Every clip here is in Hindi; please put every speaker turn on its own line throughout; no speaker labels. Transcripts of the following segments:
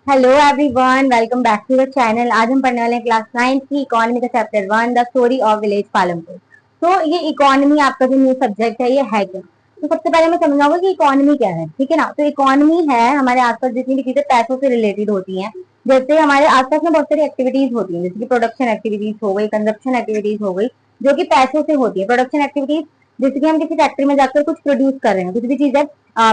Hello everyone, welcome back to the channel. आज हम पढ़ने वाले हैं क्लास 9 की इकोनॉमी का chapter 1 the story of village Palampur. तो ये इकोनॉमी आपका जो न्यू सब्जेक्ट है ये है क्या। तो सबसे पहले मैं समझाऊंगा कि इकोनॉमी क्या है, ठीक है ना। तो इकोनॉमी है हमारे आसपास जितनी भी चीजें पैसों से रिलेटेड होती हैं। जैसे हमारे आसपास में बहुत सारी एक्टिविटीज होती हैं, जैसे कि प्रोडक्शन एक्टिविटीज हो गई, कंजप्शन एक्टिविटीज हो गई, जो कि पैसों से होती है। प्रोडक्शन एक्टिविटीज जैसे कि हम किसी फैक्ट्री में जाकर कुछ प्रोड्यूस कर रहे हैं, कुछ भी चीज है,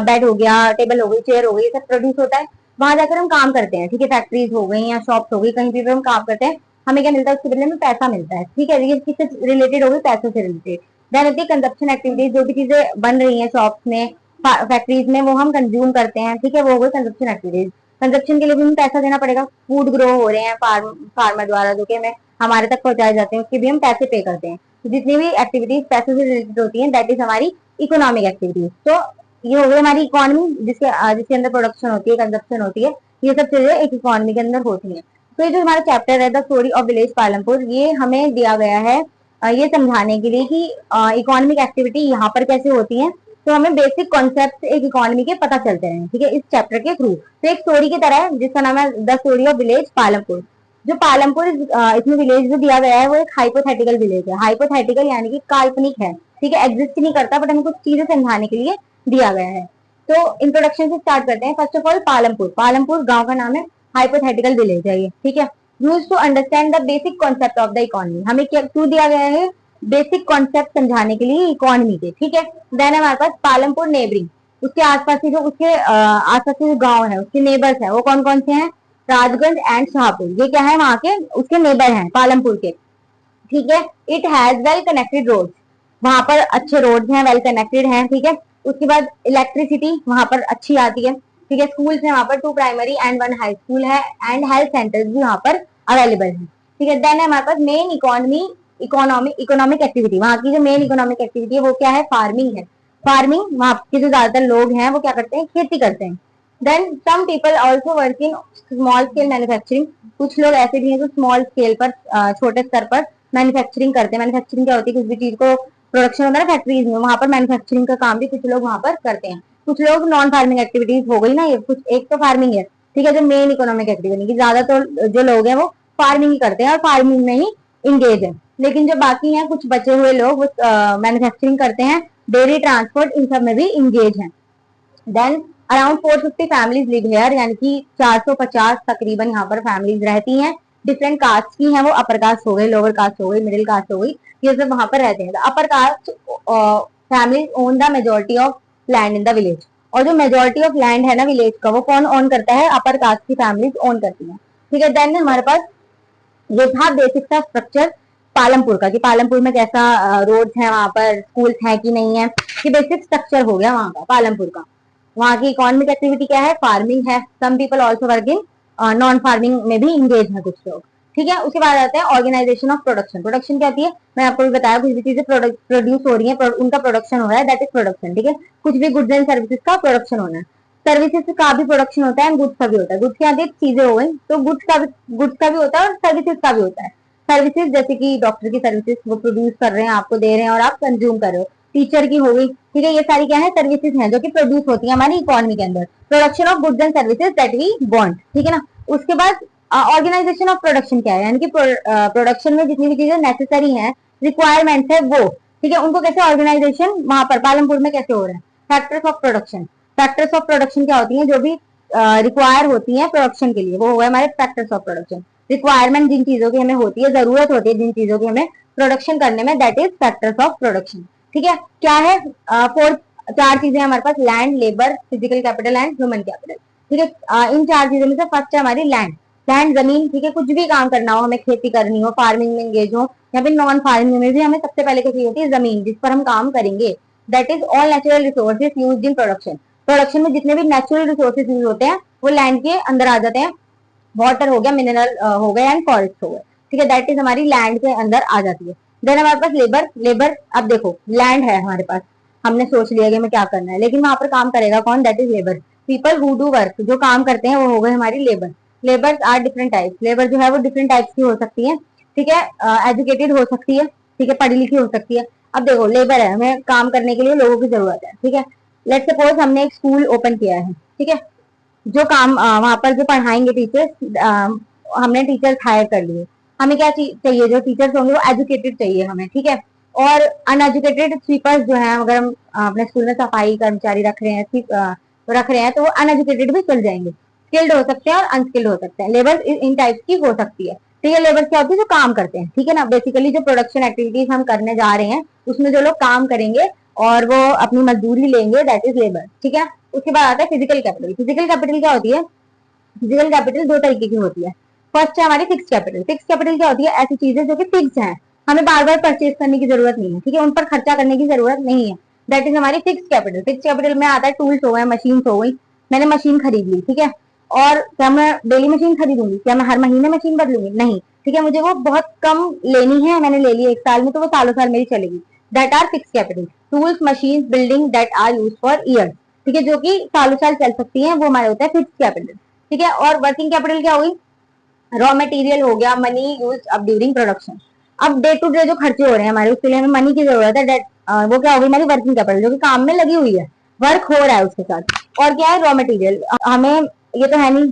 बेड हो गया, टेबल हो गई, चेयर हो गई, ये सब प्रोड्यूस होता है। वहां जाकर हम काम करते हैं, ठीक है। फैक्ट्रीज हो गई या शॉप्स हो गई, कहीं भी हम काम करते हैं, हमें क्या मिलता है, उसके बदले में पैसा मिलता है, ठीक है। ये किससे रिलेटेड हो गई, पैसों से रिलेटेड। देन होती है कंजप्शन एक्टिविटीज, जो भी चीजें बन रही है शॉप्स में, फैक्ट्रीज में, वो हम कंज्यूम करते हैं, ठीक है, वो हो गई कंजप्शन एक्टिविटीज। कंजप्शन के लिए भी हमें पैसा देना पड़ेगा। फूड ग्रो हो रहे हैं फार्मर द्वारा, जो कि हमें हमारे तक पहुंचाए जाते हैं, उसके भी हम पैसे पे करते हैं। तो जितनी भी एक्टिविटीज पैसों से रिलेटेड होती है, दैट इज हमारी इकोनॉमिक एक्टिविटीज। तो ये हो गई हमारी इकोनॉमी, जिसके अंदर प्रोडक्शन होती है, कंजप्शन होती है, ये सब चीजें एक इकोनॉमी के अंदर होती हैं। तो ये जो हमारा चैप्टर है the story of village Palampur, ये हमें दिया गया है ये समझाने के लिए कि इकोनॉमिक एक्टिविटी यहाँ पर कैसे होती है। तो हमें बेसिक कॉन्सेप्ट एक इकोनॉमी के पता चलते हैं, ठीक है, इस चैप्टर के थ्रू। तो एक स्टोरी की तरह है जिसका नाम है the story of village Palampur. जो पालमपुर इसमें विलेज जो दिया गया है वो एक हाइपोथेटिकल विलेज है। हाइपोथेटिकल यानी कि काल्पनिक है, ठीक है, एग्जिस्ट नहीं करता, बट हमें कुछ चीजें समझाने के लिए दिया गया है। तो इंट्रोडक्शन से स्टार्ट करते हैं। First of all Palampur, Palampur गांव का नाम है, हाइपोथेटिकल विलेज है ये, ठीक है। Use to understand the basic concept of the economy, हमें क्या क्यों दिया गया है, बेसिक कॉन्सेप्ट समझाने के लिए इकोनॉमी के, ठीक है। देन हमारे पास पालमपुर नेबरिंग, उसके आसपास के जो उसके आसपास के जो गाँव है, उसके नेबर्स है, वो कौन कौन से हैं, राजगंज एंड शाहपुर, ये क्या है, वहां के उसके नेबर हैं पालमपुर के, ठीक है। It has well connected road, वहां पर अच्छे रोड हैं, वेल कनेक्टेड हैं, ठीक है। उसके बाद इलेक्ट्रिसिटी वहां पर अच्छी आती है, ठीक है। स्कूल्स है वहां पर, 2 प्राइमरी एंड 1 हाई स्कूल है, एंड हेल्थ सेंटर्स भी वहां पर अवेलेबल है, ठीक है। देन हमारे पास मेन इकोनॉमिक एक्टिविटी, वहां की जो मेन इकोनॉमिक एक्टिविटी है वो क्या है, फार्मिंग है। फार्मिंग, वहां के जो ज्यादातर लोग हैं वो क्या करते हैं, खेती करते हैं। Then some people also work in small scale manufacturing, कुछ लोग ऐसे भी हैं जो स्मॉल स्केल पर, छोटे स्तर पर मैन्युफैक्चरिंग करते हैं। मैन्युफैक्चरिंग क्या होती है, कुछ भी चीज को प्रोडक्शन होता है ना फैक्ट्रीज में, वहां पर मैन्युफैक्चरिंग का काम भी कुछ लोग वहां पर करते हैं। कुछ लोग नॉन फार्मिंग एक्टिविटीज हो गई ना, ये कुछ एक तो फार्मिंग है, ठीक है, जो मेन इकोनॉमिक एक्टिविटी की ज्यादातर जो लोग हैं वो फार्मिंग ही करते हैं और फार्मिंग में ही इंगेज है। लेकिन जो बाकी हैं कुछ बचे हुए लोग वो मैन्युफैक्चरिंग करते हैं, डेयरी ट्रांसपोर्ट, इन सब में भी इंगेज है। Then around 450 families live here, यानी कि 450 तकरीबन यहाँ पर फैमिलीज रहती हैं। डिफरेंट कास्ट की हैं वो, अपर कास्ट हो गई, लोअर कास्ट हो गई, मिडिल कास्ट हो गई, ये सब वहां पर रहते हैं। Upper caste families own the majority of land in the village, और जो मेजोरिटी ऑफ लैंड है ना विलेज का, वो कौन ओन करता है, अपर कास्ट की फैमिलीज ओन करती है, ठीक है। देन हमारे पास ये था बेसिक सा स्ट्रक्चर पालमपुर का, कि पालमपुर में कैसा रोड्स है, वहां पर स्कूल्स है कि नहीं है, कि बेसिक स्ट्रक्चर हो गया वहां का पालमपुर का। वहां की इकोनॉमिक एक्टिविटी क्या है, फार्मिंग है। Some people also work in non farming में भी इंगेज है कुछ लोग, ठीक है। उसके बाद आते हैं ऑर्गेनाइजेशन ऑफ प्रोडक्शन। प्रोडक्शन क्या होती है, मैं आपको भी बताया, कुछ भी चीजें प्रोड्यूस हो रही है, उनका प्रोडक्शन हो रहा है, दैट इज प्रोडक्शन, ठीक है। कुछ भी गुड्स एंड सर्विसेज का प्रोडक्शन होना है। सर्विसेज का भी प्रोडक्शन होता है, गुड्स का भी होता है। गुड्स के आगे चीजें हो गई, तो गुड्स का भी होता है और सर्विसेज का भी होता है। सर्विसेज जैसे कि डॉक्टर की सर्विसेज, वो प्रोड्यूस कर रहे हैं, आपको दे रहे हैं और आप कंज्यूम कर रहे हो। टीचर की हो गई, ठीक है, ये सारी क्या है, सर्विसेज हैं जो कि प्रोड्यूस होती है हमारी इकोनॉमी के अंदर। Production of goods and services that we want, ठीक है ना। उसके बाद ऑर्गेनाइजेशन ऑफ प्रोडक्शन क्या है, यानी कि प्रोडक्शन में जितनी भी चीजें नेसेसरी हैं, रिक्वायरमेंट है वो, ठीक है, उनको कैसे ऑर्गेनाइजेशन वहां पर पालमपुर में कैसे हो रहा है। Factors of production, factors of production क्या होती है, जो भी रिक्वायर होती है प्रोडक्शन के लिए, वो हो गए हमारे फैक्टर्स ऑफ प्रोडक्शन। रिक्वायरमेंट जिन चीजों की हमें होती है, जरूरत होती है जिन चीजों की हमें प्रोडक्शन करने में, that is factors of production, ठीक है। क्या है, फोर, 4 चीजें हमारे पास, land, labour, physical capital and human capital, ठीक है। इन 4 चीजों में से फर्स्ट है हमारी लैंड। लैंड जमीन, ठीक है, कुछ भी काम करना हो, हमें खेती करनी हो, फार्मिंग में एंगेज हो, या फिर नॉन फार्मिंग में भी, हमें सबसे पहले क्या चाहिए होती है, जमीन, जिस पर हम काम करेंगे। That is all natural resources used in production. Production में जितने भी नेचुरल रिसोर्सेज यूज होते हैं वो लैंड के अंदर आ जाते हैं। वाटर हो गया, मिनरल हो गए एंड फॉरेस्ट हो गए, ठीक है, दैट इज हमारी लैंड के अंदर आ जाती है। देन हमारे पास लेबर, लेबर, अब देखो लैंड है हमारे पास, हमने सोच लिया कि हमें क्या करना है, लेकिन वहां पर काम करेगा कौन, that is labour. People who do work, जो काम करते हैं वो हो गए हमारी labour. Labour are different types, labour जो है वो डिफरेंट टाइप्स की हो सकती है, ठीक है, एजुकेटेड हो सकती है, ठीक है, पढ़ी लिखी हो सकती है। अब देखो लेबर है, हमें काम करने के लिए लोगों की जरूरत है, ठीक है। लेट्स सपोज हमने एक स्कूल ओपन किया है, ठीक है, जो काम वहां पर जो पढ़ाएंगे टीचर्स, हमने टीचर्स हायर कर लिए। हमें क्या चाहिए, जो टीचर्स होंगे वो एजुकेटेड चाहिए हमें, ठीक है। और अनएजुकेटेड स्वीपर्स जो है, अगर हम अपने स्कूल में सफाई कर्मचारी रख रहे हैं तो वो अनएजुकेटेड भी चल जाएंगे। स्किल्ड हो सकते हैं और अनस्किल्ड हो सकते हैं। लेबर इन टाइप की हो सकती है, ठीक है। लेबर क्या होती है, जो काम करते हैं, ठीक है ना। बेसिकली जो प्रोडक्शन एक्टिविटीज हम करने जा रहे हैं उसमें जो लोग काम करेंगे और वो अपनी मजदूरी लेंगे, दैट इज लेबर, ठीक है। उसके बाद आता है फिजिकल कैपिटल। फिजिकल कैपिटल क्या होती है, फिजिकल कैपिटल दो तरीके की होती है। फर्स्ट है हमारी फिक्स कैपिटल। फिक्स कैपिटल क्या होती है, ऐसी चीजें जो कि फिक्स है, हमें बार बार परचेज करने की जरूरत नहीं है, ठीक है, उन पर खर्चा करने की जरूरत नहीं है, दैट इज हमारी फिक्स कैपिटल। फिक्स कैपिटल में आता है टूल्स हो गए, मशीन हो गई। मैंने मशीन खरीद ली, ठीक है, और क्या मैं डेली मशीन खरीदूंगी, क्या मैं हर महीने मशीन बदलूंगी, नहीं, ठीक है। मुझे वो बहुत कम लेनी है, मैंने ले ली एक साल में, तो वो सालों साल मेरी चलेगी, that are fix capital. Tools, machine, building that are use for year, ठीक है, जो कि सालों साल चल सकती है, वो हमारा होता है फिक्स कैपिटल, ठीक है। और वर्किंग कैपिटल क्या हुई, रॉ मटेरियल हो गया, मनी यूज अब ड्यूरिंग प्रोडक्शन। अब डे टू डे जो खर्चे हो रहे हैं हमारे, उसके लिए हमें मनी की जरूरत है, वो क्या होगी हमारी वर्किंग कैपिटल, जो कि काम में लगी हुई है, वर्क हो रहा है उसके साथ। और क्या है, रॉ मटेरियल। हमें ये तो है नहीं,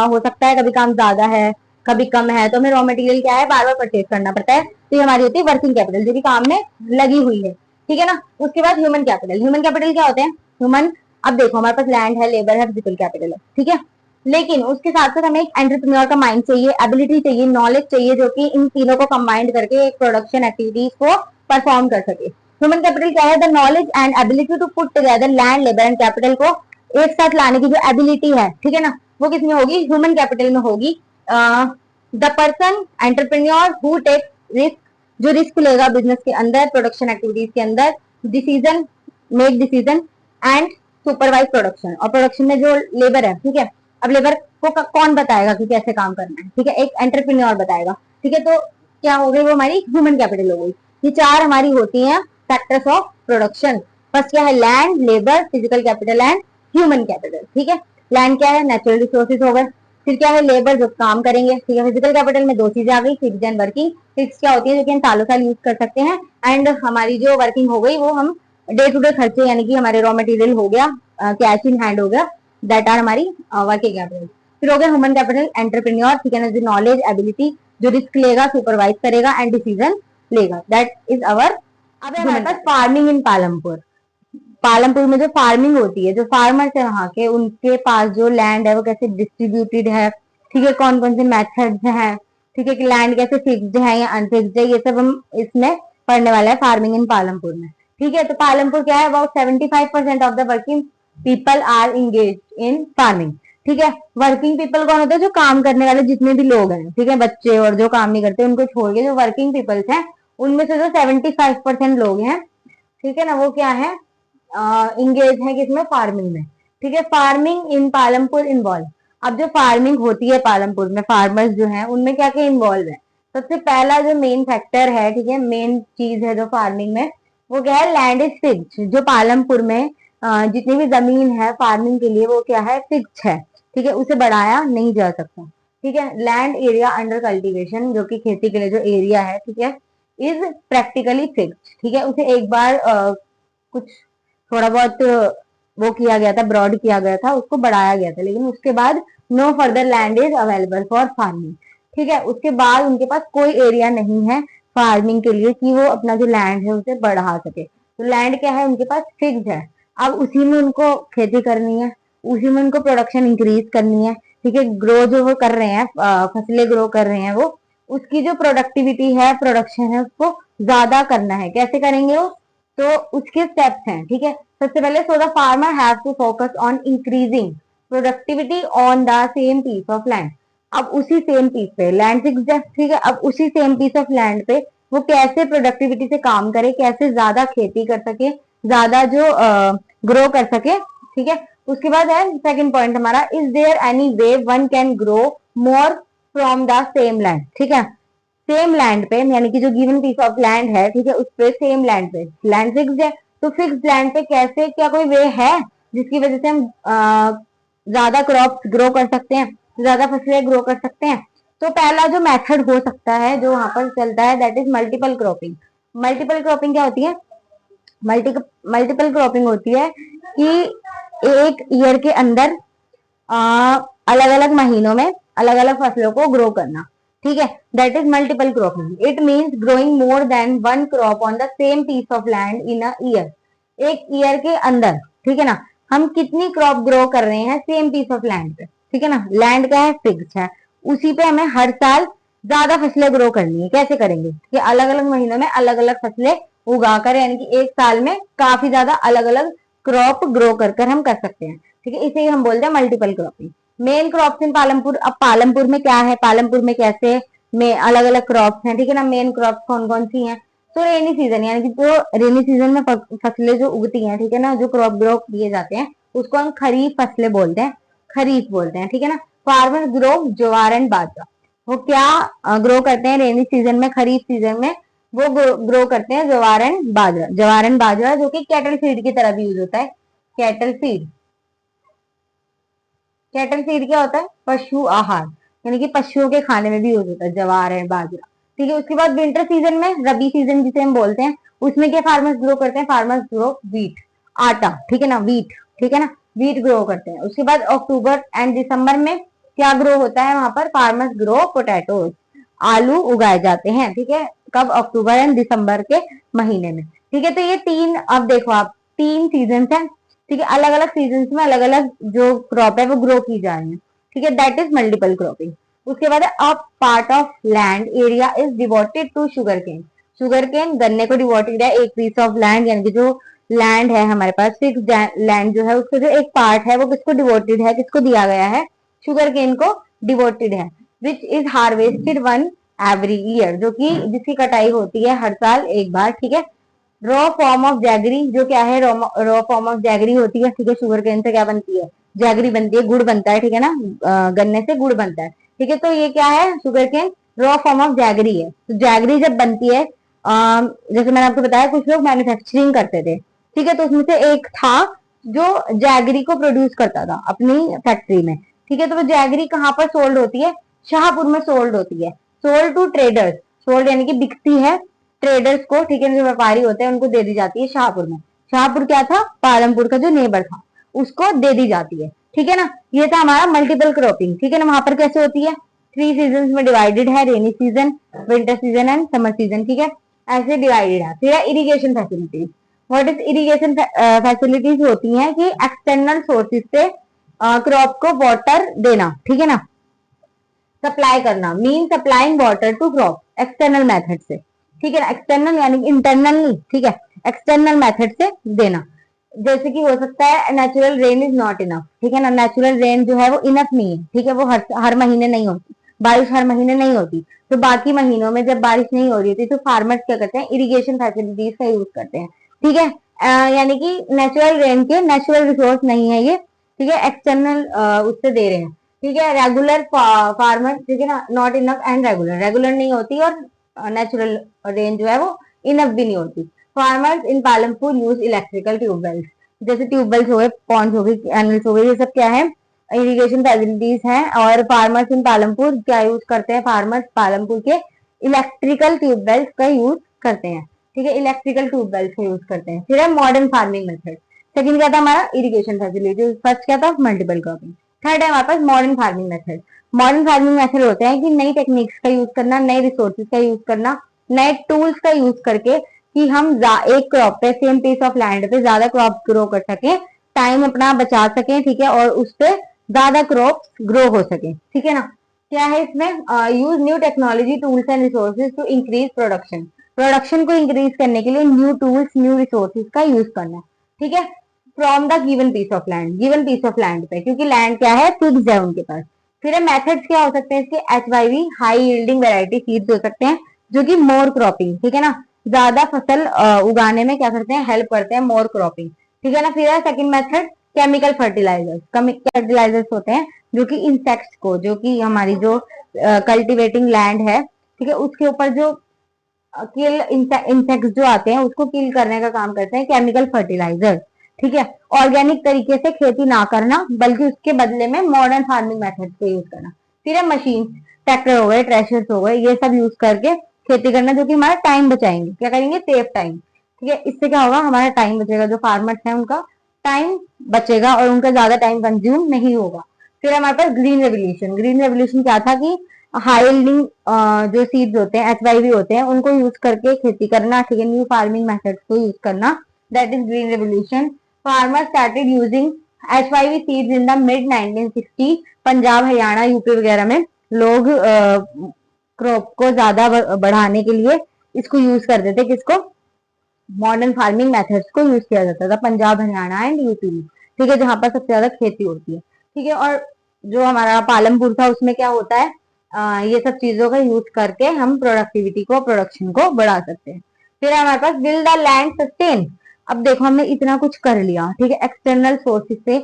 हो सकता है कभी काम ज्यादा है कभी कम है, तो हमें रॉ मटेरियल क्या है बार बार परचेज करना पड़ता है, तो ये हमारी होती है वर्किंग कैपिटल, जो कि काम में लगी हुई है, ठीक है ना। उसके बाद ह्यूमन कैपिटल। ह्यूमन कैपिटल क्या होते हैं, ह्यूमन, अब देखो हमारे पास लैंड है, लेबर है, फिजिकल कैपिटल है, ठीक है, लेकिन उसके साथ साथ हमें एक एंटरप्रेन्योर का माइंड चाहिए, एबिलिटी चाहिए, नॉलेज चाहिए, जो कि इन तीनों को कंबाइंड करके एक प्रोडक्शन एक्टिविटीज को परफॉर्म कर सके। ह्यूमन कैपिटल क्या है, the knowledge and ability to put together land, labour and capital को एक साथ लाने की जो एबिलिटी है, ठीक है ना, वो किसमें होगी, ह्यूमन कैपिटल में होगी। The person entrepreneur who take risk, जो रिस्क लेगा बिजनेस के अंदर, प्रोडक्शन एक्टिविटीज के अंदर, decision, make decision and supervise production. और प्रोडक्शन में जो लेबर है, ठीक है, अब लेबर को कौन बताएगा कि कैसे काम करना है, ठीक है, एक एंटरप्रेन्योर बताएगा, ठीक है। तो क्या हो गई, वो हमारी ह्यूमन कैपिटल हो गई। ये चार हमारी होती हैं फैक्टर्स ऑफ प्रोडक्शन। फर्स्ट क्या है, land, labour, physical capital and human capital, ठीक है। लैंड क्या है, नेचुरल रिसोर्सेज हो गए। फिर क्या है, लेबर, जो काम करेंगे, ठीक है। फिजिकल कैपिटल में दो चीजें आ गई, फिक्स एंड वर्किंग। फिक्स क्या होती है, जो कि हम सालों साल यूज कर सकते हैं, एंड हमारी जो वर्किंग हो गई वो हम डे टू डे खर्चे, यानी कि हमारे रॉ मटेरियल हो गया, कैश इन हैंड हो गया, दैट आर हमारी वर्किंग कैपिटल। फिर हो गया ह्यूमन कैपिटल, एंटरप्रेन्योर, ठीक है ना, जो नॉलेज, एबिलिटी, जो रिस्क लेगा, सुपरवाइज करेगा एंड डिसीजन लेगा, दैट इज अवर। अब हमारे पास फार्मिंग इन पालमपुर। पालमपुर में जो फार्मिंग होती है, जो फार्मर्स है वहां के, उनके पास जो लैंड है वो कैसे डिस्ट्रीब्यूटेड है, ठीक है, कौन कौन से मेथड्स हैं, ठीक है, कि लैंड कैसे फिक्स्ड है या अनफिक्स्ड है, ये सब हम इसमें पढ़ने वाला है फार्मिंग इन पालमपुर में, ठीक है। तो पालमपुर क्या है, about 75% of the working people are engage in farming, ठीक है। वर्किंग पीपल कौन होता है, जो काम करने वाले जितने भी लोग हैं, ठीक है, बच्चे और जो काम नहीं करते उनको छोड़ के जो वर्किंग पीपल्स हैं, उनमें से जो 75% लोग हैं, ठीक है ना, वो क्या है, इंगेज है किसमें, फार्मिंग में, ठीक है। Farming in Palampur involve. अब जो फार्मिंग होती है पालमपुर में, फार्मर्स जो है उनमें क्या क्या इन्वॉल्व है। सबसे पहला जो मेन फैक्टर है, ठीक है, मेन चीज है जो फार्मिंग में, वो क्या है, लैंड इज फिक्स्ड। जो पालमपुर में जितनी भी जमीन है फार्मिंग के लिए, वो क्या है, फिक्स है, ठीक है, उसे बढ़ाया नहीं जा सकता, ठीक है। लैंड एरिया अंडर कल्टीवेशन, जो कि खेती के लिए जो एरिया है, ठीक है, इज प्रैक्टिकली फिक्स्ड, ठीक है, उसे एक बार कुछ थोड़ा बहुत वो किया गया था, ब्रॉड किया गया था, उसको बढ़ाया गया था, लेकिन उसके बाद no further land is available for farming, ठीक है। उसके बाद उनके पास कोई एरिया नहीं है फार्मिंग के लिए कि वो अपना जो लैंड है उसे बढ़ा सके। तो लैंड क्या है, उनके पास फिक्स्ड है, अब उसी में उनको खेती करनी है, उसी में उनको प्रोडक्शन इंक्रीज करनी है, ठीक है। ग्रो जो वो कर रहे हैं, फसलें ग्रो कर रहे हैं, वो उसकी जो प्रोडक्टिविटी है, प्रोडक्शन है, उसको ज्यादा करना है। कैसे करेंगे वो, तो उसके स्टेप्स हैं, ठीक है। सबसे पहले, so the farmer have to focus on increasing productivity on the same piece of land. अब उसी सेम पीस पे लैंड फिक्स्ड है, ठीक है, अब उसी सेम पीस ऑफ लैंड पे वो कैसे प्रोडक्टिविटी से काम करे, कैसे ज्यादा खेती कर सके, ज्यादा जो ग्रो कर सके, ठीक है। उसके बाद है सेकंड पॉइंट हमारा, is there any way one can grow more from the same land, ठीक है। सेम लैंड पे, यानी कि जो गिवन पीस ऑफ लैंड है, ठीक है, उस पे सेम लैंड पे लैंड फिक्स्ड है, तो फिक्स्ड लैंड पे कैसे, क्या कोई वे है जिसकी वजह से हम ज्यादा क्रॉप्स ग्रो कर सकते हैं, ज्यादा फसलें ग्रो कर सकते हैं। तो पहला जो मेथड हो सकता है जो वहां पर चलता है, that is multiple cropping. Multiple cropping क्या होती है, मल्टीपल क्रॉपिंग होती है कि एक ईयर के अंदर अलग अलग महीनों में अलग अलग फसलों को ग्रो करना, ठीक है, that is multiple cropping. It means growing more than one crop on the same piece of land in a year. एक ईयर के अंदर, ठीक है ना, हम कितनी क्रॉप ग्रो कर रहे हैं सेम पीस ऑफ लैंड पे, ठीक है ना, लैंड का है फिक्स है, उसी पे हमें हर साल ज्यादा फसलें ग्रो करनी है। कैसे करेंगे कि अलग अलग महीनों में अलग अलग फसलें उगाकर, यानी कि एक साल में काफी ज्यादा अलग अलग क्रॉप ग्रो कर हम कर सकते हैं, ठीक है, इसे हम बोलते हैं मल्टीपल क्रॉपिंग। मेन क्रॉप्स इन पालमपुर, अब पालमपुर में क्या है, पालमपुर में कैसे में अलग अलग क्रॉप्स हैं, ठीक है ना। मेन क्रॉप्स कौन कौन सी हैं, तो रेनी सीजन, यानी कि जो रेनी सीजन में फसलें जो उगती हैं, ठीक है ना, जो क्रॉप ग्रो किए जाते हैं उसको हम खरीफ फसलें बोलते हैं, खरीफ बोलते हैं, ठीक है ना। फार्मर ग्रो ज्वार एंड बाजरा। वो क्या ग्रो करते हैं रेनी सीजन में, खरीफ सीजन में वो ग्रो करते हैं ज्वार एंड बाजरा। ज्वार एंड बाजरा जो कि कैटल फीड की तरह भी यूज होता है। कैटल फीड, कैटल फीड क्या होता है, पशु आहार, यानी कि पशुओं के खाने में भी यूज होता है ज्वार एंड बाजरा, ठीक है। उसके बाद विंटर सीजन में, रबी सीजन जिसे हम बोलते हैं, उसमें क्या फार्मर्स ग्रो करते हैं, फार्मर्स ग्रो व्हीट, आटा, ठीक है ना, व्हीट, ठीक है ना, व्हीट ग्रो करते हैं। उसके बाद अक्टूबर एंड दिसंबर में क्या ग्रो होता है वहां पर, फार्मर्स ग्रो पोटैटोज, आलू उगाए जाते हैं, ठीक है, कब, अक्टूबर एंड दिसंबर के महीने में, ठीक है। तो ये तीन, अब देखो आप, तीन सीजन है, ठीक है, अलग अलग सीजन में अलग अलग जो क्रॉप है वो ग्रो की जा रही है, ठीक है, दैट इज मल्टीपल क्रॉपिंग। उसके बाद a part of land area is devoted to sugar cane. Sugar cane गन्ने को डिवोटेड है, एक पीस ऑफ लैंड, यानी कि जो लैंड है हमारे पास, फिक्स लैंड जो है उसको जो एक पार्ट है वो किसको डिवोटेड है, किसको दिया गया है, शुगर केन को डिवोटेड है, which is harvested one every year, जो कि जिसकी कटाई होती है हर साल एक बार, ठीक है। रॉ फॉर्म ऑफ जैगरी, जो क्या है, रॉ फॉर्म ऑफ जैगरी होती है, ठीक है, शुगर केन से क्या बनती है, जैगरी बनती है, गुड़ बनता है, ठीक है ना, गन्ने से गुड़ बनता है, ठीक है। तो ये क्या है, sugar cane raw form of jaggery है। तो जैगरी जब बनती है, जैसे मैंने आपको बताया कुछ लोग मैन्युफैक्चरिंग करते थे, ठीक है, तो उसमें से एक था जो जैगरी को प्रोड्यूस करता था अपनी फैक्ट्री में, ठीक है। तो वो जैगरी कहाँ पर सोल्ड होती है, शाहपुर में सोल्ड होती है, सोल्ड टू ट्रेडर्स, सोल्ड यानी कि बिकती है ट्रेडर्स को, ठीक है, जो व्यापारी होते हैं उनको दे दी जाती है शाहपुर में। शाहपुर क्या था, पालमपुर का जो नेबर था उसको दे दी जाती है, ठीक है ना। ये था हमारा मल्टीपल क्रॉपिंग, ठीक है ना। वहां पर कैसे होती है, थ्री सीजन में डिवाइडेड है, rainy season, winter season and summer season, ठीक है, ऐसे डिवाइडेड है। फिर irrigation facilities, what is irrigation facilities, होती है कि एक्सटर्नल सोर्सेज से क्रॉप को वाटर देना, ठीक है ना, सप्लाई करना, mean supplying water to crop external method से, ठीक है ना, एक्सटर्नल यानी इंटरनल नहीं, ठीक है, एक्सटर्नल मेथड से देना। जैसे कि हो सकता है natural rain is not enough, ठीक है ना, नेचुरल रेन जो है वो इनफ नहीं है, ठीक है, वो हर महीने नहीं होती, बारिश हर महीने नहीं होती, तो बाकी महीनों में जब बारिश नहीं हो रही थी तो फार्मर्स क्या करते हैं, इरिगेशन फैसिलिटीज का यूज करते हैं, ठीक है। यानी कि नेचुरल रेन के नेचुरल रिसोर्स नहीं है ये, ठीक है, एक्सटर्नल उससे दे रहे हैं, ठीक है। रेगुलर फार्मर, ठीक है ना, not enough and regular, regular नहीं होती और नेचुरल रेन जो है वो इनफ भी नहीं होती। Farmers in Palampur use electrical tube wells, जैसे ट्यूबवेल्स हो गए, पॉन्ड्स हो गए, कैनल्स हो गए, ये सब क्या है, इरिगेशन फैसिलिटीज हैं। और फार्मर्स इन पालमपुर क्या यूज करते हैं, फार्मर्स पालमपुर के इलेक्ट्रिकल ट्यूबवेल्स का यूज करते हैं, ठीक है, इलेक्ट्रिकल ट्यूबवेल्स का यूज करते हैं। फिर है मॉडर्न फार्मिंग मेथड, सेकंड क्या था हमारा, इरिगेशन फैसिलिटीज, फर्स्ट क्या था, मल्टीपल क्रॉपिंग, थर्ड है हमारे पास modern farming method. Modern farming method होते हैं कि नई टेक्निक्स का यूज करना, नए रिसोर्सेज का यूज करना, नए टूल्स का यूज करके कि हम एक क्रॉप पे, सेम पीस ऑफ लैंड पे ज्यादा क्रॉप ग्रो कर सके, टाइम अपना बचा सके, ठीक है, और उस पे ज्यादा क्रॉप ग्रो हो सके, ठीक है ना। क्या है इसमें, use new technology tools and resources to increase production, production को इंक्रीज करने के लिए न्यू टूल्स न्यू रिसोर्सेज का यूज करना, ठीक है, from the given piece of land, given piece of land पे, क्योंकि लैंड क्या है, फिक्स है उनके पास। फिर मेथड्स क्या हो सकते हैं इसके, HYV high yielding variety seeds हो सकते हैं, जो कि मोर क्रॉपिंग, ठीक है ना, ज्यादा फसल उगाने में क्या करते हैं, हेल्प करते हैं, मोर क्रॉपिंग, ठीक है ना। फिर है second method chemical fertilisers, fertilisers होते हैं जो कि इंसेक्ट्स को, जो कि हमारी जो कल्टिवेटिंग लैंड है, ठीक है, उसके ऊपर जो किल इंसेक्ट्स जो आते हैं उसको किल करने का काम करते हैं केमिकल फर्टिलाइजर, ठीक है। ऑर्गेनिक तरीके से खेती ना करना, बल्कि उसके बदले में मॉडर्न फार्मिंग मेथड्स को यूज करना। फिर है मशीन, ट्रैक्टर हो गए, ट्रेशर्स हो गए, ये सब यूज करके खेती करना, जो कि हमारा टाइम बचाएंगे, क्या करेंगे, सेव टाइम, ठीक है। इससे क्या होगा, हमारा टाइम बचेगा, जो फार्मर्स है उनका टाइम बचेगा और उनका ज्यादा टाइम कंज्यूम नहीं होगा, फिर हमारे पास ग्रीन रेवोल्यूशन। ग्रीन रेवोल्यूशन क्या था कि हाई यील्डिंग जो सीड्स होते हैं, HYV होते हैं, उनको यूज करके खेती करना, ठीक है, न्यू फार्मिंग मेथड्स को यूज करना, that is green revolution. Farmer started using HYV seeds in the mid 1960। Punjab, Haryana, UP वगैरह में लोग क्रॉप को ज्यादा बढ़ाने के लिए इसको यूज करते थे। किसको? मॉडर्न फार्मिंग मेथड्स को यूज किया जाता था पंजाब, हरियाणा एंड यूपी में, ठीक है, जहां पर सबसे ज्यादा खेती होती है, ठीक है। और जो हमारा पालमपुर था उसमें क्या होता है, ये सब चीजों का यूज करके हम प्रोडक्टिविटी को, प्रोडक्शन को बढ़ा सकते हैं। फिर हमारे पास विल द लैंड सस्टेन। अब देखो हमने इतना कुछ कर लिया, ठीक है, एक्सटर्नल सोर्सेज से,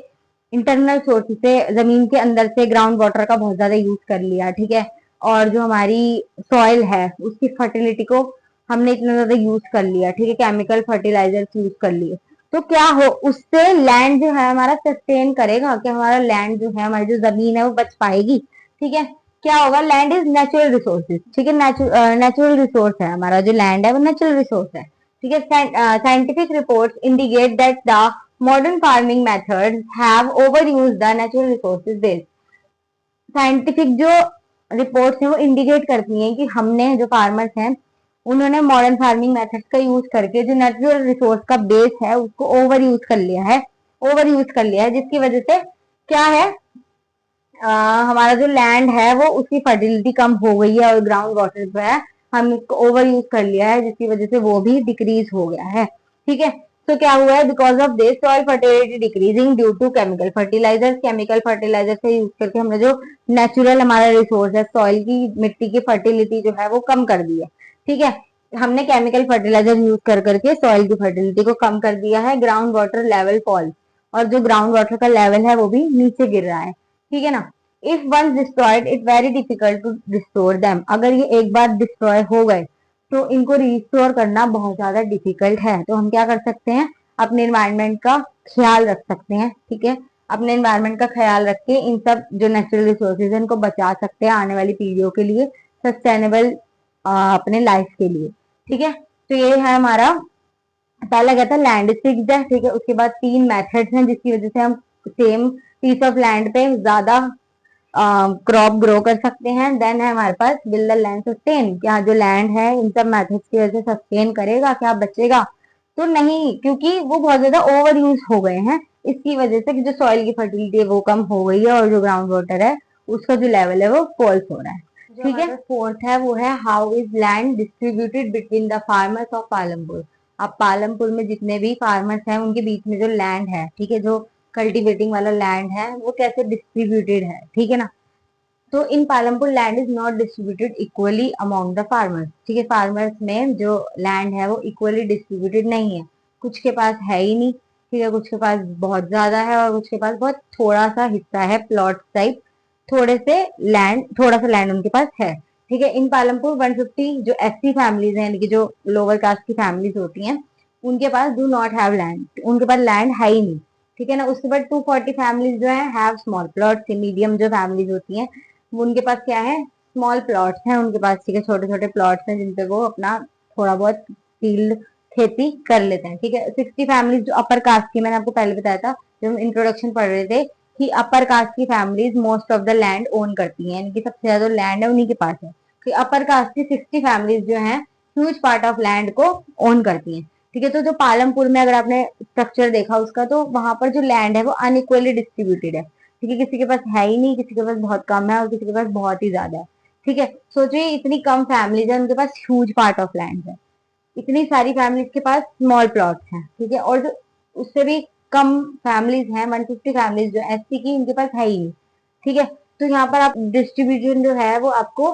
इंटरनल सोर्सेज से, जमीन के अंदर से ग्राउंड वाटर का बहुत ज्यादा यूज कर लिया, ठीक है, और जो हमारी सॉइल है उसकी फर्टिलिटी को हमने इतना ज्यादा यूज कर लिया, ठीक है, केमिकल फर्टिलाइजर्स यूज कर लिए, तो क्या हो, उससे लैंड जो है हमारा सस्टेन करेगा कि हमारा लैंड जो है, हमारी जो जमीन है वो बच पाएगी, ठीक है। क्या होगा? लैंड इज नेचुरल रिसोर्सेज, ठीक है, नेचुरल रिसोर्स है हमारा जो लैंड है, वो नेचुरल रिसोर्स है, ठीक है। Scientific reports indicate that the modern farming methods have over use the natural resources base. Scientific जो रिपोर्ट्स हैं वो इंडिकेट करती हैं कि हमने, जो फार्मर्स हैं, उन्होंने मॉडर्न फार्मिंग मेथड्स का यूज करके जो नेचुरल रिसोर्स का बेस है उसको ओवर यूज कर लिया है, ओवर यूज कर लिया है, जिसकी वजह से क्या है, हमारा जो लैंड है वो उसकी फर्टिलिटी कम हो गई है, और ग्राउंड वाटर जो है हम इसको ओवर यूज कर लिया है, जिसकी वजह से वो भी डिक्रीज हो गया है, ठीक है। तो क्या हुआ है? Because of this soil fertility decreasing due to chemical fertilisers. Chemical fertiliser से यूज करके हमने जो नेचुरल हमारा रिसोर्स है, सॉइल की, मिट्टी की फर्टिलिटी जो है वो कम कर दी है, ठीक है। हमने केमिकल फर्टिलाइजर यूज कर करके सॉइल की फर्टिलिटी को कम कर दिया है। ग्राउंड वाटर लेवल फॉल, और जो ग्राउंड वाटर का लेवल है वो भी नीचे गिर रहा है, ठीक है ना। If one destroyed it very difficult to restore them. अगर ये एक बार डिस्ट्रॉय हो गए तो इनको रिस्टोर करना बहुत ज्यादा डिफिकल्ट है। तो हम क्या कर सकते हैं? अपने एनवायरनमेंट का ख्याल रख सकते हैं, ठीक है, अपने एनवायरनमेंट का ख्याल रख के इन सब जो नेचुरल रिसोर्सेज है इनको बचा सकते हैं आने वाली पीढ़ियों के लिए, सस्टेनेबल अपने लाइफ के लिए, ठीक है। तो ये है हमारा, पहला क्या था, लैंड फिक्स्ड है, ठीक है। उसके बाद 3 मेथड्स हैं जिसकी वजह से हम सेम पीस ऑफ लैंड पे ज्यादा क्रॉप ग्रो कर सकते हैं। देन है हमारे पास विल द लैंड सस्टेन। क्या जो लैंड है इन सब मेथड्स की वजह से सस्टेन करेगा, क्या बचेगा? तो नहीं, क्योंकि वो बहुत ज्यादा ओवर यूज हो गए हैं, इसकी वजह से कि जो सॉइल की फर्टिलिटी है वो कम हो गई है, और जो ग्राउंड वाटर है उसका जो लेवल है वो फॉल्स हो रहा है, ठीक है। फोर्थ है वो है how is land distributed between the farmers of Palampur. अब पालमपुर में जितने भी फार्मर्स हैं उनके बीच में जो लैंड है, ठीक है, जो कल्टीवेटिंग वाला लैंड है वो कैसे डिस्ट्रीब्यूटेड है, ठीक है ना। तो in Palampur land is not distributed equally among the farmers, ठीक है, फार्मर्स में जो लैंड है वो इक्वली डिस्ट्रीब्यूटेड नहीं है। कुछ के पास है ही नहीं, ठीक है, कुछ के पास बहुत ज्यादा है, और कुछ के पास बहुत थोड़ा सा हिस्सा है, प्लॉट टाइप, थोड़ा सा लैंड उनके पास है, ठीक है। इन पालमपुर 150 जो SC फैमिलीज हैं, यानी कि जो लोअर कास्ट की फैमिलीज होती हैं, उनके पास डू नॉट हैव लैंड, उनके पास लैंड है ही नहीं, ठीक है ना। उसके बाद 240 फैमिलीज जो है हैव स्मॉल प्लॉट। मीडियम जो फैमिलीज होती हैं उनके पास क्या है? स्मॉल प्लॉट्स हैं उनके पास, ठीक है, छोटे छोटे प्लॉट्स हैं जिनपे वो अपना थोड़ा बहुत फील्ड खेती कर लेते हैं, ठीक है। 60 फैमिलीज जो अपर कास्ट की, मैंने आपको पहले बताया था जब हम इंट्रोडक्शन पढ़ रहे थे कि अपर कास्ट की families most of the land own करती हैं, इनकी सबसे ज्यादा लैंड है उन्हीं के पास है। कि अपर कास्ट की 60 फैमिलीज जो है ह्यूज पार्ट ऑफ लैंड को ओन करती हैं, ठीक है। तो जो पालमपुर में अगर आपने स्ट्रक्चर देखा उसका, तो वहां पर जो लैंड है वो अनइक्वली डिस्ट्रीब्यूटेड है, ठीक है, किसी के पास है ही नहीं, किसी के पास बहुत कम है, और किसी के पास बहुत ही ज्यादा है, ठीक है। सोचिए इतनी कम फैमिलीज है, उनके पास ह्यूज पार्ट ऑफ लैंड है, इतनी सारी फैमिलीज के पास स्मॉल प्लॉट्स हैं, ठीक है। और जो उससे भी कम फैमिलीज हैं, 150 फैमिलीज जो SC की, उनके पास है ही नहीं, ठीक है। तो यहाँ पर आप डिस्ट्रीब्यूशन जो है वो आपको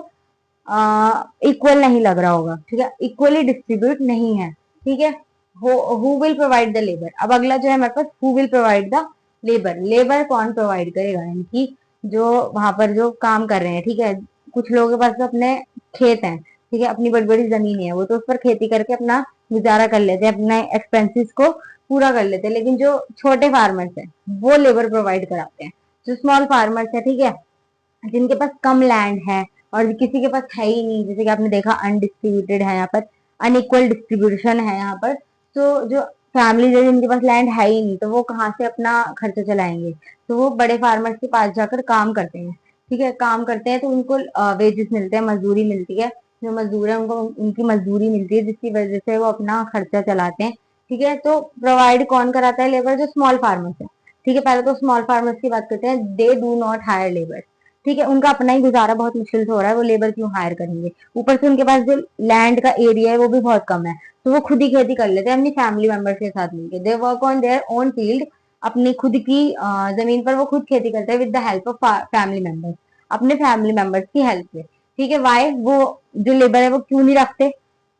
इक्वल नहीं लग रहा होगा, ठीक है, इक्वली डिस्ट्रीब्यूट नहीं है, ठीक है। Who will provide the labour. अब अगला जो है हमारे पास, who will provide the labour. Labour कौन प्रोवाइड करेगा, यानी कि जो वहां पर जो काम कर रहे हैं, ठीक है, कुछ लोगों के पास तो अपने खेत हैं, ठीक है, अपनी बड़ी बड़ी जमीन है, वो तो उस पर खेती करके अपना गुजारा कर लेते हैं, अपने एक्सपेंसेस को पूरा कर लेते हैं। लेकिन जो छोटे फार्मर्स हैं वो लेबर प्रोवाइड कराते हैं। जो स्मॉल फार्मर्स है, ठीक है, जिनके पास कम लैंड है और किसी के पास है ही नहीं, जैसे कि आपने देखा अनडिस्ट्रीब्यूटेड है यहाँ पर, अनइक्वल डिस्ट्रीब्यूशन है यहाँ पर, तो जो फैमिली है जिनके पास लैंड है ही नहीं, तो वो कहाँ से अपना खर्चा चलाएंगे? तो वो बड़े फार्मर्स के पास जाकर काम करते हैं। ठीक है, काम करते हैं तो उनको वेजेस मिलते हैं, मजदूरी मिलती है। जो मजदूर है उनको उनकी मजदूरी मिलती है, जिसकी वजह से वो अपना खर्चा चलाते हैं। ठीक है, तो प्रोवाइड कौन कराता है लेबर? जो स्मॉल फार्मर्स है। ठीक है, पहले तो स्मॉल फार्मर्स की बात करते हैं। They do not hire labour. ठीक है, उनका अपना ही गुजारा बहुत मुश्किल से हो रहा है, वो लेबर क्यों हायर करेंगे? ऊपर से उनके पास जो लैंड का एरिया है वो भी बहुत कम है, तो वो खुद ही खेती कर लेते हैं अपनी फैमिली मेंबर्स के साथ मिलकर। They work on their own field. अपनी खुद की जमीन पर वो खुद खेती करते हैं with the help of family members, अपने फैमिली मेंबर्स की हेल्प से। ठीक है, वाई? वो जो लेबर है वो क्यों नहीं रखते?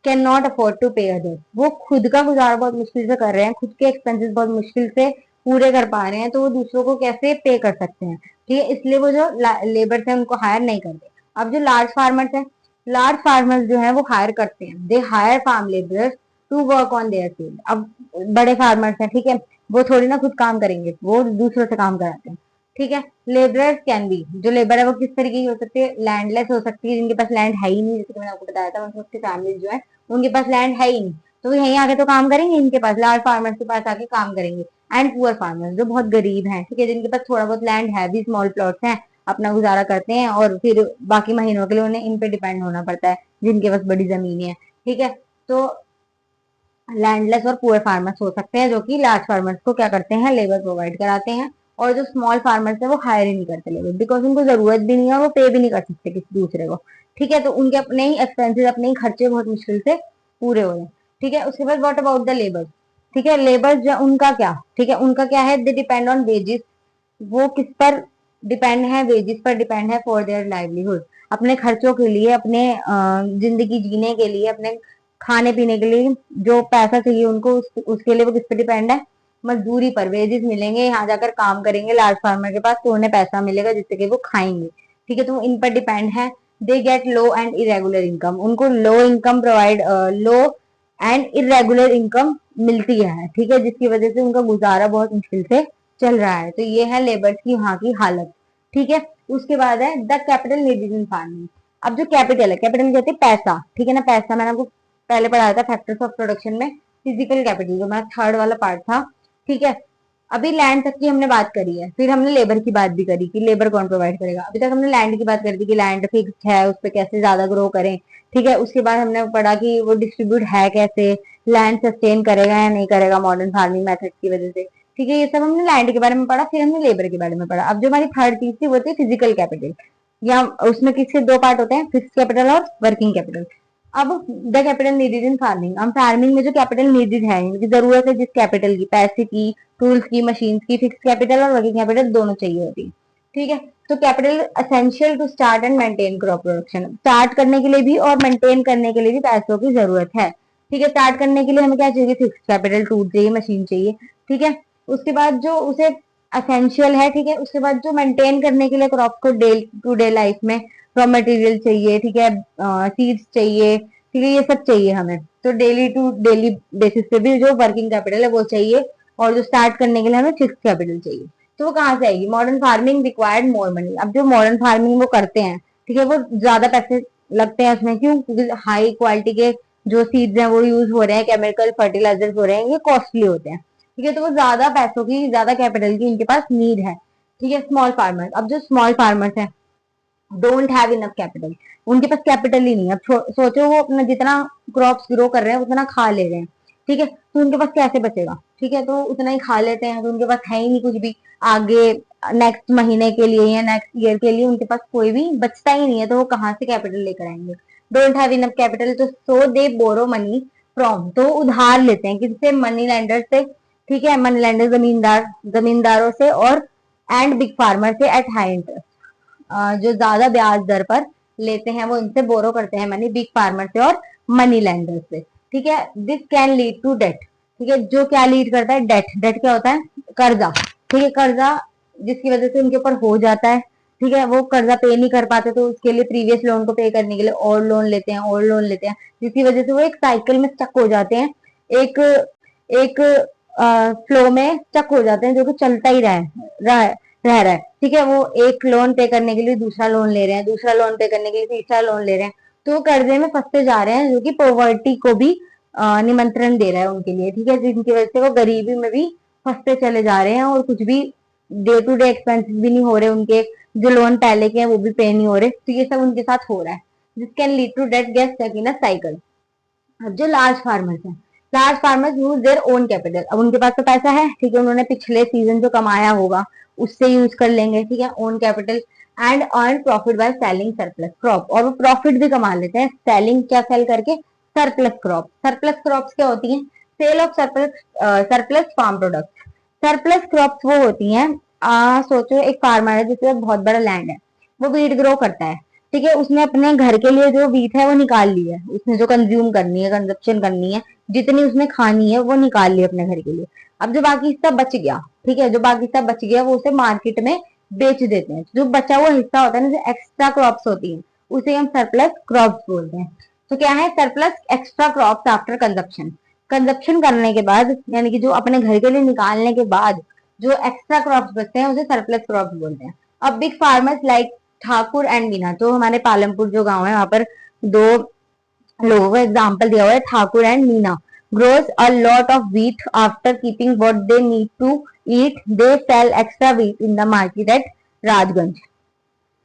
कैन नॉट अफोर्ड टू पे अदर्स। वो खुद का गुजारा बहुत मुश्किल से कर रहे हैं, खुद के एक्सपेंसेस बहुत मुश्किल से पूरे कर पा रहे हैं, तो वो दूसरों को कैसे पे कर सकते हैं? ठीक है, इसलिए वो जो लेबर्स है उनको हायर नहीं करते। अब जो लार्ज फार्मर्स है, लार्ज फार्मर्स जो है वो हायर करते हैं। They hire farm labourers to work on their field. अब बड़े फार्मर्स हैं, ठीक है, वो थोड़ी ना खुद काम करेंगे, वो दूसरों से काम कराते हैं। ठीक है, लेबरर्स कैन बी, जो लेबर है वो किस तरीके की हो सकती है? लैंडलेस हो सकती है, जिनके पास लैंड है ही नहीं, जैसे कि मैंने आपको बताया था, उनकी फैमिली जो है उनके पास लैंड है ही नहीं, तो वो यहीं आके तो काम करेंगे, इनके पास लार्ज फार्मर्स के पास आके काम करेंगे। एंड पुअर फार्मर्स, जो बहुत गरीब हैं, ठीक है, जिनके पास थोड़ा बहुत लैंड है भी, स्मॉल प्लॉट्स हैं, अपना गुजारा करते हैं और फिर बाकी महीनों के लिए उन्हें इन पे डिपेंड होना पड़ता है, जिनके पास बड़ी जमीन है। ठीक है, तो लैंडलेस और पुअर फार्मर्स हो सकते हैं, जो कि लार्ज फार्मर्स को क्या करते हैं? लेबर प्रोवाइड कराते हैं। और जो स्मॉल फार्मर्स है वो हायर ही नहीं करते लेबर, बिकॉज उनको जरूरत भी नहीं है और वो पे भी नहीं कर सकते किसी दूसरे को। ठीक है, तो उनके अपने ही एक्सपेंसेस, अपने ही खर्चे बहुत मुश्किल से पूरे हो रहे हैं। ठीक है, उसके बाद व्हाट अबाउट द लेबर? ठीक है, लेबर उनका क्या? ठीक है, उनका क्या है? They depend on wages. वो किस पर डिपेंड है? वेजेस पर डिपेंड है फॉर देयर लाइवलीहुड। अपने खर्चों के लिए, अपने जिंदगी जीने के लिए, अपने खाने पीने के लिए जो पैसा चाहिए उनको, उसके लिए वो किस पे डिपेंड है? मजदूरी पर। वेजेस मिलेंगे, यहाँ जाकर काम करेंगे लार्ज फार्मर के पास, तो उन्हें पैसा मिलेगा जिससे कि वो खाएंगे। ठीक है, तो इन पर डिपेंड है। They get low and irregular income. उनको low income provide, low and irregular income मिलती है। ठीक है, जिसकी वजह से उनका गुजारा बहुत मुश्किल से चल रहा है। तो ये है लेबर्स की वहां की हालत। ठीक है, उसके बाद है the capital needed in farming. अब जो कैपिटल है, कैपिटल कहते हैं पैसा। ठीक है ना, पैसा मैंने आपको पहले पढ़ाया था फैक्टर्स ऑफ प्रोडक्शन में, फिजिकल कैपिटल, जो मेरा थर्ड वाला पार्ट था। ठीक है, अभी लैंड तक की हमने बात करी है, फिर हमने लेबर की बात भी करी कि लेबर कौन प्रोवाइड करेगा। अभी तक हमने लैंड की बात करी थी कि लैंड फिक्स है, उस पर कैसे ज्यादा ग्रो करें। ठीक है, उसके बाद हमने पढ़ा कि वो डिस्ट्रीब्यूट है कैसे, लैंड सस्टेन करेगा या नहीं करेगा मॉडर्न फार्मिंग मेथड की वजह से। ठीक है, ये सब हमने लैंड के बारे में पढ़ा, फिर हमने लेबर के बारे में पढ़ा। अब जो हमारी थर्ड चीज थी वो थी फिजिकल कैपिटल, या उसमें किसके दो पार्ट होते हैं? फिक्स कैपिटल और वर्किंग कैपिटल। अब the capital needed in farming, हम फार्मिंग में जो कैपिटल नीडेड है, इनकी जरूरत है जिस कैपिटल की, पैसे की, टूल्स की, मशीन की, फिक्स कैपिटल और वर्किंग कैपिटल दोनों चाहिए होती है। ठीक है, तो capital essential to start and maintain crop production. Start करने के लिए भी और मेंटेन करने के लिए भी पैसों की जरूरत है। ठीक है, स्टार्ट करने के लिए हमें क्या चाहिए? फिक्स कैपिटल, टूल चाहिए, मशीन चाहिए। ठीक है, उसके बाद जो उसे असेंशियल है, ठीक है, उसके बाद जो मेंटेन करने के लिए क्रॉप को डे टू डे लाइफ में रॉ मटेरियल चाहिए, ठीक है, सीड्स चाहिए, ठीक है, ये सब चाहिए हमें। तो डेली टू डेली बेसिस पे भी जो वर्किंग कैपिटल है वो चाहिए, और जो स्टार्ट करने के लिए हमें फिक्स कैपिटल चाहिए। तो वो कहाँ से आएगी? Modern farming required more money. अब जो मॉडर्न फार्मिंग वो करते हैं, ठीक है, वो ज्यादा पैसे लगते हैं उसमें। क्यों? क्योंकि हाई क्वालिटी के जो सीड्स हैं वो यूज हो रहे हैं, केमिकल फर्टिलाइजर्स हो रहे हैं, ये कॉस्टली होते हैं। ठीक है, तो वो ज्यादा पैसों की, ज्यादा कैपिटल की इनके पास नीड है। ठीक है, स्मॉल फार्मर्स, अब जो स्मॉल फार्मर्स हैं डोंट हैव इनफ कैपिटल, उनके पास कैपिटल ही नहीं है। अब सोचो वो अपना जितना क्रॉप्स ग्रो कर रहे हैं उतना खा ले रहे हैं। ठीक है, तो उनके पास कैसे बचेगा? ठीक है, तो उतना ही खा लेते हैं, तो उनके पास है ही नहीं कुछ भी आगे नेक्स्ट महीने के लिए या नेक्स्ट ईयर के लिए, उनके पास कोई भी बचता ही नहीं है, तो वो कहाँ से कैपिटल लेकर आएंगे? डोंट हैव इनफ कैपिटल, तो सो दे बोरो मनी फ्रॉम, तो उधार लेते हैं किससे? मनी लैंडर से। ठीक है, मनी लैंडर जमींदारों से, और एंड बिग फार्मर से एट हाई इंटरेस्ट। जो ज्यादा ब्याज दर पर लेते हैं वो इनसे बोरो करते हैं मनी, बिग फार्मर से और मनी लेंडर से। ठीक है, this can lead to debt. ठीक है, जो क्या लीड करता है? डेट। डेट क्या होता है? कर्जा। ठीक है, कर्जा जिसकी वजह से उनके ऊपर हो जाता है। ठीक है, वो कर्जा पे नहीं कर पाते, तो उसके लिए प्रीवियस लोन को पे करने के लिए और लोन लेते हैं, और लोन लेते हैं, जिसकी वजह से वो एक साइकिल में स्टक हो जाते हैं, एक एक फ्लो में स्टक हो जाते हैं, जो कि चलता ही रह रहा है। ठीक है, वो एक लोन पे करने के लिए दूसरा लोन ले रहे हैं, दूसरा लोन पे करने के लिए तीसरा लोन ले रहे हैं, तो वो कर्जे में फंसते जा रहे हैं, जो कि पॉवर्टी को भी निमंत्रण दे रहा है उनके लिए। ठीक है, जिनकी वजह से वो गरीबी में भी फंसते चले जा रहे हैं और कुछ भी डे टू डे एक्सपेंसेस भी नहीं हो रहे उनके, जो लोन पहले के हैं वो भी पे नहीं हो रहे, तो ये सब उनके साथ हो रहा है, this can lead to debt get stuck in a cycle. अब जो लार्ज फार्मर्स हैं, large farmers use their own capital, अब उनके पास तो पैसा है, ठीक है, उन्होंने पिछले सीजन जो कमाया होगा उससे यूज कर लेंगे, ठीक है, own capital, and earn profit by selling surplus crop, और वो प्रॉफिट भी कमा लेते हैं सेलिंग, क्या सेल करके, सरप्लस क्रॉप। सरप्लस क्रॉप्स क्या होती हैं, sale of surplus farm product. Surplus crops वो होती हैं, सोचो एक फार्मर है जिसके बहुत बड़ा लैंड है, वो वीट ग्रो करता है, ठीक है, उसने अपने घर के लिए जो वीट है वो निकाल ली है, उसने जो कंज्यूम करनी है, कंजप्शन करनी है, जितनी उसने खानी है वो निकाल ली अपने घर के लिए। अब जो बाकी हिस्सा बच गया, ठीक है, जो बाकी हिस्सा बच गया वो उसे मार्केट में बेच देते हैं, जो बचा हुआ हिस्सा होता है ना, जो एक्स्ट्रा क्रॉप्स होती है, उसे हम सरप्लस क्रॉप्स बोलते हैं। तो क्या है, surplus extra crops after consumption, consumption करने के बाद, यानी कि जो अपने घर के लिए निकालने के बाद जो एक्स्ट्रा क्रॉप्स बचते हैं उसे सरप्लस क्रॉप्स बोलते हैं। अब big farmers like Thakur and Meena, तो हमारे पालमपुर जो गांव है वहां पर दो लोगों का एग्जाम्पल दिया हुआ है, Thakur and Meena, grows a lot of wheat after keeping what they need to eat, they sell extra wheat in the market at Rajganj.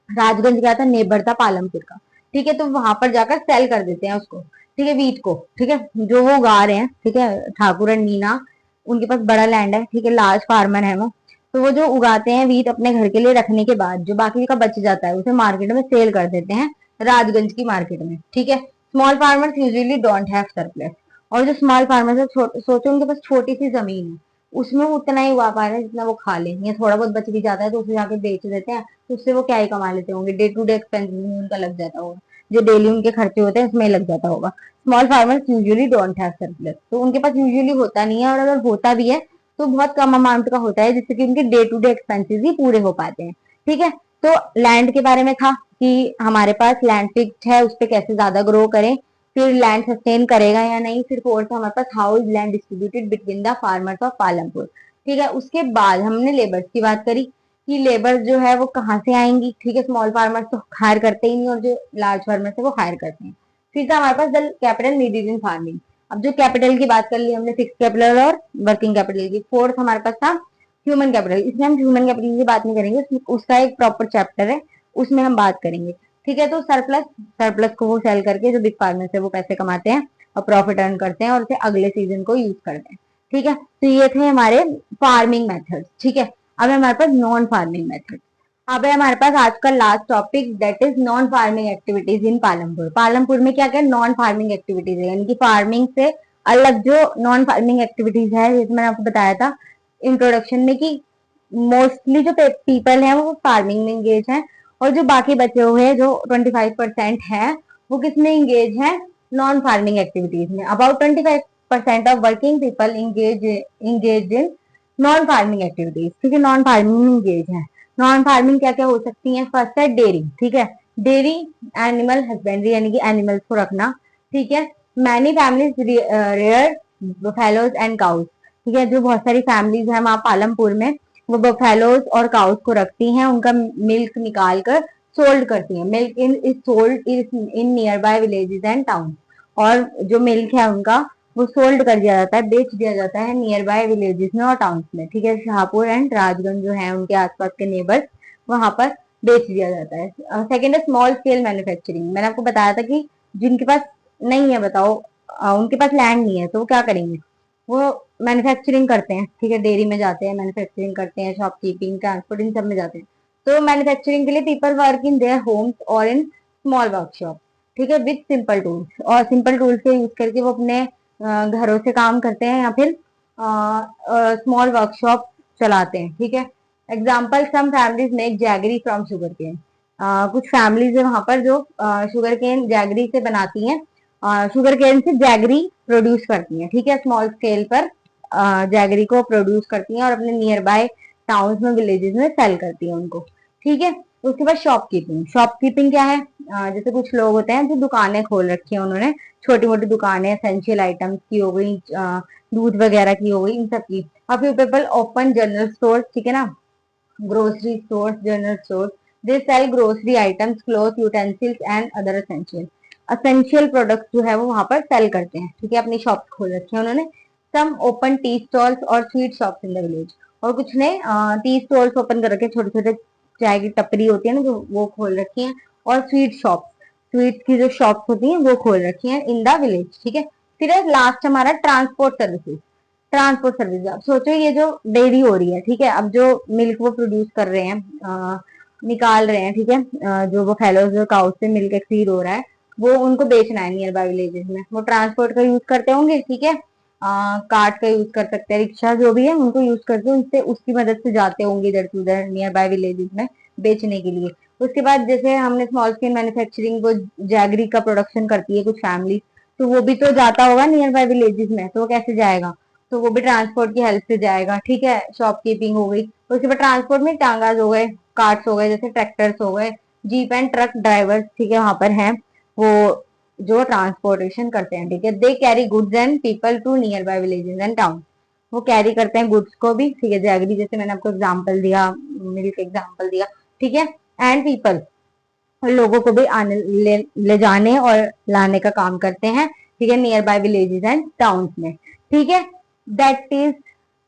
Rajganj क्या था, नेबर था पालमपुर का, ठीक है, तो वहां पर जाकर सेल कर देते हैं उसको, ठीक है, वीट को, ठीक है, जो वो उगा रहे हैं, ठीक है, ठाकुर एंड मीना, उनके पास बड़ा लैंड है, ठीक है, लार्ज फार्मर है वो, तो वो जो उगाते हैं वीट अपने घर के लिए रखने के बाद जो बाकी का बच जाता है उसे मार्केट में सेल कर देते हैं, राजगंज की मार्केट में, ठीक है। Small farmers usually don't have surplus, और जो स्मॉल फार्मर्स है, सोचो उनके पास छोटी सी जमीन है, उसमें वो उतना ही उगा पा रहे हैं जितना वो खा लें, या थोड़ा बहुत बच भी जाता है तो उसे जाके बेच देते हैं, तो उससे वो क्या ही कमा लेते होंगे, डे टू डे एक्सपेंसेस में उनका लग जाता होगा, जो डेली उनके खर्चे होते हैं उसमें लग जाता होगा। Small farmers usually don't have surplus, तो उनके पास यूजुअली होता नहीं है, और अगर होता भी है तो बहुत कम अमाउंट का होता है, जिससे कि उनके डे टू डे एक्सपेंसेस ही पूरे हो पाते हैं, ठीक है। तो लैंड के बारे में था कि हमारे पास लैंड फिक्स्ड है, उस पर कैसे ज्यादा ग्रो करें, फिर लैंड सस्टेन करेगा या नहीं, फिर फोर्थ हमारे पास how is land distributed between the farmers of Palampur, ठीक है। उसके बाद हमने लेबर्स की बात करी कि लेबर जो है वो कहाँ से आएंगी, ठीक है, स्मॉल फार्मर्स तो हायर करते ही नहीं, और जो लार्ज फार्मर्स है वो हायर करते हैं। फिर था हमारे पास the capital needed in farming, अब जो कैपिटल की बात कर ली हमने, फिक्स कैपिटल और वर्किंग कैपिटल की। फोर्थ हमारे पास था ह्यूमन कैपिटल, इसमें हम ह्यूमन कैपिटल की बात नहीं करेंगे, उसका एक प्रॉपर चैप्टर है, उसमें हम बात करेंगे, ठीक है। तो सरप्लस, सरप्लस को वो सेल करके जो बिग फार्मर्स है वो पैसे कमाते हैं और प्रॉफिट अर्न करते हैं, और उसे अगले सीजन को यूज करते हैं, ठीक है। तो ये थे हमारे फार्मिंग मेथड, ठीक है। अब हमारे पास नॉन फार्मिंग मेथड, अब है हमारे पास आज का last topic, that is non farming activities in Palampur. Palampur में क्या क्या नॉन फार्मिंग एक्टिविटीज है, यानी कि फार्मिंग से अलग जो नॉन फार्मिंग एक्टिविटीज है, जैसे मैंने आपको बताया था इंट्रोडक्शन में कि मोस्टली जो पीपल है वो फार्मिंग में इंगेज है, और जो बाकी बचे हुए हैं जो 25% है वो किसमें इंगेज है, नॉन फार्मिंग एक्टिविटीज में। About 25% of working people engage in non farming activities, ठीक है, नॉन फार्मिंग में इंगेज है। नॉन फार्मिंग क्या क्या हो सकती है, फर्स्ट है डेयरी, ठीक है, डेयरी एनिमल हस्बेंड्री, यानी कि एनिमल्स को रखना, ठीक है। Many families rear buffaloes and cows, ठीक है, जो बहुत सारी फैमिलीज है वहां पालमपुर में वो बफेलोज और काउस को रखती हैं, उनका मिल्क निकाल कर सोल्ड करती हैं, milk in is sold in near by villages and town, और जो मिल्क है उनका वो सोल्ड कर दिया जाता है, बेच दिया जाता है नियर बाय विलेजेस में और टाउन्स में, ठीक है। शाहपुर एंड राजगंज जो है उनके आसपास के नेबर्स, वहां पर बेच दिया जाता है। सेकेंड है स्मॉल स्केल मैन्युफैक्चरिंग, मैंने आपको बताया था कि जिनके पास नहीं है, बताओ उनके पास लैंड नहीं है तो वो क्या करेंगे, वो मैन्युफैक्चरिंग करते हैं, ठीक है, डेयरी में जाते हैं, मैन्युफैक्चरिंग करते हैं, शॉपकीपिंग, ट्रांसपोर्ट, इन सब में जाते हैं। तो मैन्युफैक्चरिंग के लिए people work in their homes और इन स्मॉल वर्कशॉप, ठीक है, विथ सिंपल टूल्स, और सिंपल टूल्स के यूज करके वो अपने घरों से काम करते हैं या फिर स्मॉल वर्कशॉप चलाते हैं, ठीक है। Example, some families make jaggery from sugar cane, कुछ फैमिलीज है वहां पर जो शुगर केन जैगरी से बनाती हैं, शुगर केन से जैगरी प्रोड्यूस करती हैं, ठीक है, स्मॉल स्केल पर जैगरी को प्रोड्यूस करती हैं और अपने नियर बाय टाउन्स में विलेजेस में सेल करती हैं उनको, ठीक है। उसके बाद शॉपकीपिंग, शॉपकीपिंग क्या है, जैसे कुछ लोग होते हैं जो दुकानें खोल रखी है उन्होंने, छोटी मोटी दुकानें, एसेंशियल आइटम्स की हो गई, दूध वगैरह की हो गई, इन सब की। और फिर पीपल ओपन जनरल स्टोर, ठीक है ना, grocery stores, general stores, they sell grocery items, cloth, utensils and other essential, essential products जो है वो वहां पर सेल करते हैं, ठीक है, अपनी शॉप खोल रखी है उन्होंने। सम ओपन टी स्टॉल्स और sweet shops in the village, और कुछ ने टी स्टॉल्स ओपन कर रखे, छोटे छोटे चाय की टपरी होती है ना जो, वो खोल रखी है। और स्वीट शॉप, स्वीट की जो शॉप्स होती हैं वो खोल रखी हैं इन द विलेज, ठीक है। फिर लास्ट हमारा ट्रांसपोर्ट सर्विसेज। ट्रांसपोर्ट सर्विस, आप सोचो ये जो डेयरी हो रही है, ठीक है, अब जो मिल्क वो प्रोड्यूस कर रहे हैं, निकाल रहे हैं, ठीक है, जो वो फैलोज जो काउस से मिल्क एक्सीड हो रहा है, वो उनको बेचना है नियर बाय विलेजेस में। वो ट्रांसपोर्ट का यूज करते होंगे, ठीक है, कार्ट का यूज कर सकते हैं, रिक्शा जो भी है उनको यूज करते हैं, उनसे उसकी मदद से जाते होंगे इधर से उधर नियर बाय विलेजेस में बेचने के लिए। उसके बाद जैसे हमने स्मॉल स्केल मैन्युफैक्चरिंग, वो जैगरी का प्रोडक्शन करती है कुछ फैमिली, तो वो भी तो जाता होगा नियर बाय विलेजेस में, तो वो कैसे जाएगा, तो वो भी ट्रांसपोर्ट की हेल्प से जाएगा, ठीक है। शॉपकीपिंग हो गई। उसके बाद ट्रांसपोर्ट में टांगाज हो गए, कार्ट्स हो गए, जैसे ट्रैक्टर्स हो गए, जीप एंड ट्रक ड्राइवर्स, ठीक है, वहां पर हैं वो जो ट्रांसपोर्टेशन करते हैं, ठीक है। They carry goods and people to nearby villages and town. वो कैरी करते हैं गुड्स को भी, ठीक है, जैगरी जैसे मैंने आपको एग्जांपल दिया, मिल्क एग्जांपल दिया, ठीक है, एंड पीपल, लोगों को भी आने ले जाने और लाने का काम करते हैं, ठीक है, near by villages and towns में, ठीक है। दैट इज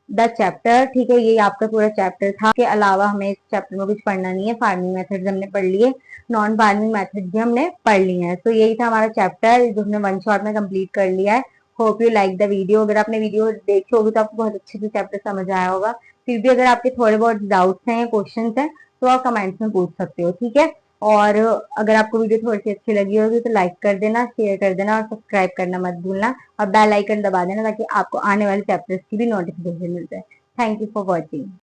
द चैप्टर, ठीक है, ये आपका पूरा चैप्टर था। के अलावा हमें इस चैप्टर में कुछ पढ़ना नहीं है, फार्मिंग मेथड्स हमने पढ़ लिए, नॉन फार्मिंग मेथड्स भी हमने पढ़ लिए हैं। तो यही था हमारा चैप्टर जो हमने वन शॉट में कंप्लीट कर लिया है। Hope you like the video. अगर आपने वीडियो देखी होगी तो आपको बहुत अच्छे से चैप्टर समझ आया होगा। फिर भी अगर आपके थोड़े बहुत डाउट्स हैं या क्वेश्चन हैं तो आप कमेंट्स में पूछ सकते हो, ठीक है। और अगर आपको वीडियो थोड़ी सी अच्छी लगी होगी तो लाइक कर देना, शेयर कर देना और सब्सक्राइब करना मत भूलना, और बेल आइकन दबा देना ताकि आपको आने वाले चैप्टर्स की भी नोटिफिकेशन मिल जाए। Thank you for watching.